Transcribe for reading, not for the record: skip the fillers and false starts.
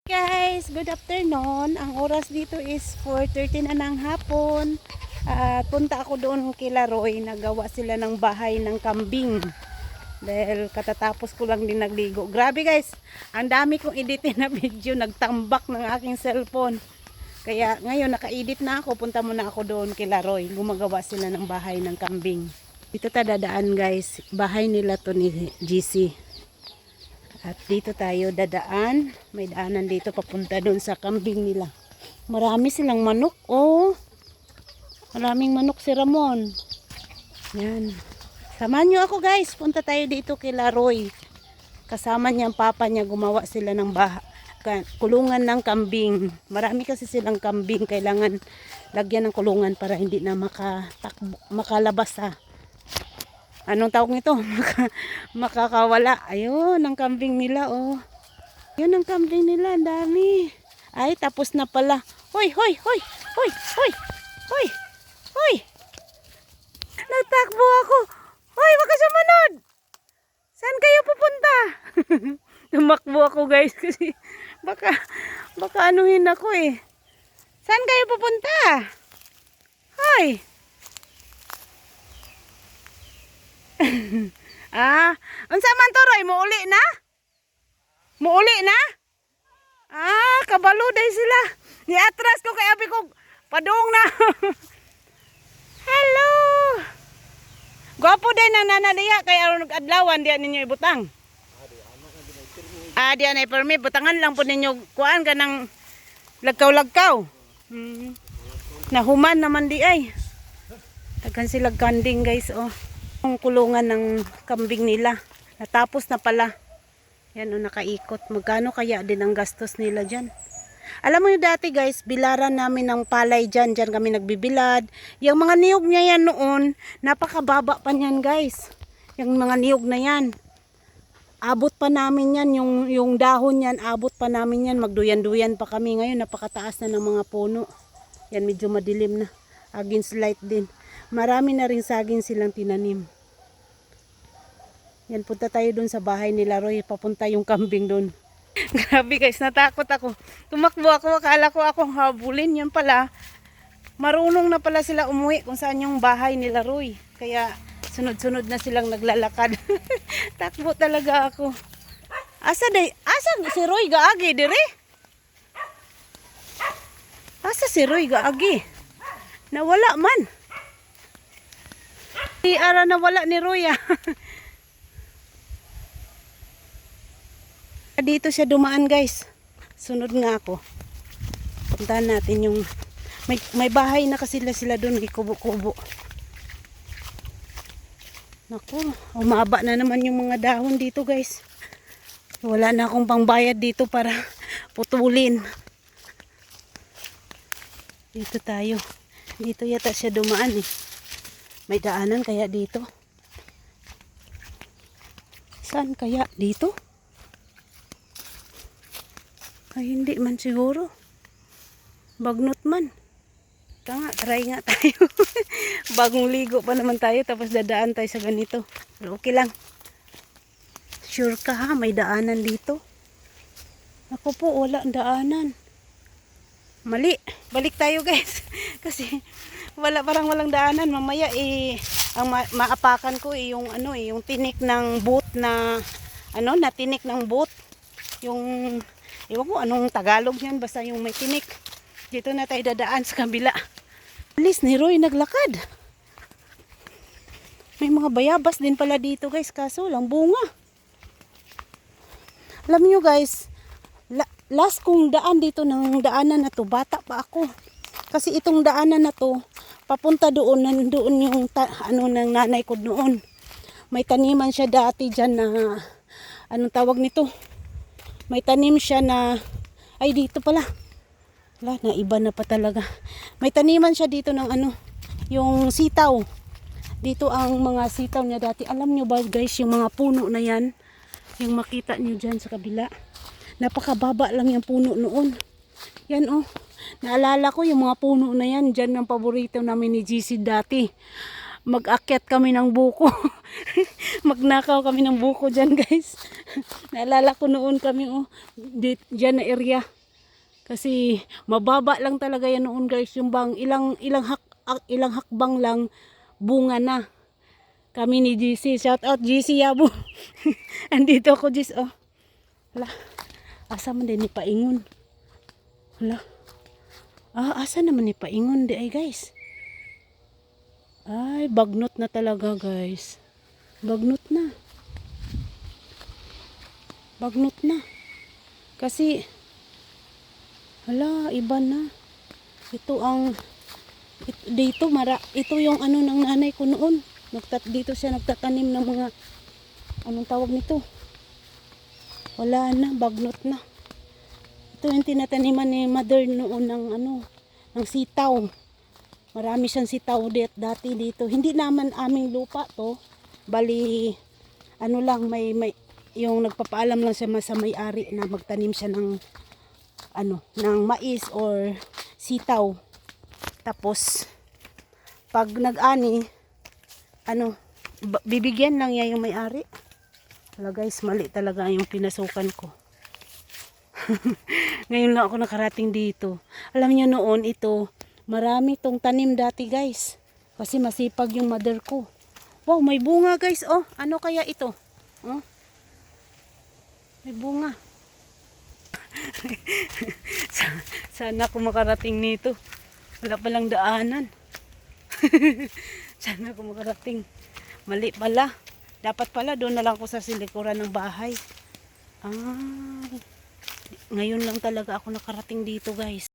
Guys, good afternoon. Ang oras dito is 4:30 na ng hapon. At punta ako doon kila Roy. Nagawa sila ng bahay ng kambing. Dahil katatapos ko lang din nagligo. Grabe guys, ang dami kong editin na video. Nagtambak ng aking cellphone. Kaya ngayon naka-edit na ako. Punta muna ako doon kila Roy. Gumagawa sila ng bahay ng kambing. Dito ta dadaan guys. Bahay nila to ni GC. At dito tayo dadaan. May daanan dito papunta doon sa kambing nila. Marami silang manok. Oh. Maraming manok si Ramon. Yan. Samahan nyo ako guys. Punta tayo dito kay Roy. Kasama niya ang papa niya. Gumawa sila ng kulungan ng kambing. Marami kasi silang kambing. Kailangan lagyan ng kulungan para hindi na makalabas sa anong tawag nito? Makakawala. Ayun, ang kambing nila, oh. Yun ang kambing nila, ang dami. Ay, tapos na pala. Hoy, hoy, hoy, hoy, hoy, hoy, hoy. Nagtakbo ako. Hoy, wag ka sumunod. Saan kayo pupunta? Tumakbo ako, guys, kasi baka anuhin ako, eh. Saan kayo pupunta? Hoy. Unsa man to Roy, muuli na? Muuli na? Kabalo day sila. Ni atras ko kay abi ko padung na. Hello. Gwapo day nang nanadiya kay aron adlawan diya ninyo ibutang. Diya na permi butangan lang po ninyo kuan ka ng lagkaw-lagkaw. Nahuman naman di ay. Tagan sila ganding guys, oh. Ang kulungan ng kambing nila. Natapos na pala. Yan o, nakaikot. Magkano kaya din ang gastos nila dyan? Alam mo yung dati guys, bilaran namin ng palay dyan. Dyan kami nagbibilad. Yung mga niyog niya yan noon, napakababa pa niyan guys. Yung mga niyog na yan. Abot pa namin yan. Yung dahon yan, abot pa namin yan. Magduyan-duyan pa kami. Ngayon, napakataas na ng mga puno. Yan, medyo madilim na. Against light din. Marami na rin saging silang tinanim. Yan, punta tayo dun sa bahay nila Roy. Papunta yung kambing dun. Grabe guys, natakot ako. Tumakbo ako, akala ko akong habulin. Yan pala, marunong na pala sila umuwi kung saan yung bahay nila Roy. Kaya sunod-sunod na silang naglalakad. Takbo talaga ako. Asa si Roy gaagi dire? Asa si Roy gaagi? Nawala man. Di ara nawala ni Roy. Dito siya dumaan guys. Sunod nga ako. Puntahan natin yung may bahay na kasi sila doon, kubo-kubo. Naku, umaba na naman yung mga dahon dito guys. Wala na akong pangbayad dito para putulin. Dito tayo. Dito yata siya dumaan eh. May daanan kaya dito? Saan kaya? Dito? Ay hindi man siguro. Bagnot man. Try nga tayo. Bagong ligo pa naman tayo tapos dadaan tayo sa ganito. Pero okay lang. Sure ka ha? May daanan dito. Ako po wala daanan. Mali. Balik tayo guys. Kasi parang walang daanan. Mamaya ang maapakan ko yung yung tinik ng boot na na tinik ng boot. Yung ewan ko anong Tagalog yan, basta yung may tinik. Dito na tayo dadaan sa kabila. Alis ni Roy naglakad. May mga bayabas din pala dito guys, kaso lang bunga. Alam niyo guys, last kong daan dito ng daanan na to, bata pa ako. Kasi itong daanan na to, papunta doon, nandoon yung ng nanay ko noon. May taniman siya dati dyan na, anong tawag nito? May tanim siya na, ay dito pala. Wala, naiba na pa talaga. May taniman siya dito ng yung sitaw. Dito ang mga sitaw niya dati. Alam nyo ba guys, yung mga puno na yan, yung makita nyo dyan sa kabila. Napakababa lang yung puno noon. Yan oh. Naalala ko yung mga puno na yan. Dyan ang paborito namin ni GC dati. mag-akyat kami ng buko. Magnakaw kami ng buko dyan guys. Naalala ko noon kami dyan na area. Kasi mababa lang talaga yan noon guys. Yung bang ilang hakbang lang bunga na. Kami ni GC. Shout out GC Yabo. Andito ako GC. Oh. Hala. Asa man din ni paingon. Hala. Asa naman ni paingon di ay guys. Ay, bagnot na talaga guys. Bagnot na. Bagnot na. Kasi hala, iba na. Ito yung ano ng nanay ko noon. Dito siya nagtatanim ng mga anong tawag nito? Wala na, bagnot na. Ito yung tinataniman ni mother noon ng sitaw. Marami siyang sitaw dati dito. Hindi naman aming lupa to. Bali may yung nagpapaalam lang siya sa may-ari na magtanim siya ng mais or sitaw. Tapos pag nag-ani bibigyan lang niya yung may-ari. Wala guys, mali talaga yung pinasukan ko. Ngayon lang ako nakarating dito. Alam niyo noon ito, marami tong tanim dati guys. Kasi masipag yung mother ko. Wow, may bunga guys. Oh, ano kaya ito? Oh, may bunga. Sana ako makarating nito. Wala palang daanan. Sana ako makarating. Mali pala. Dapat pala doon na lang ako sa silikuran ng bahay. Ngayon lang talaga ako nakarating dito guys.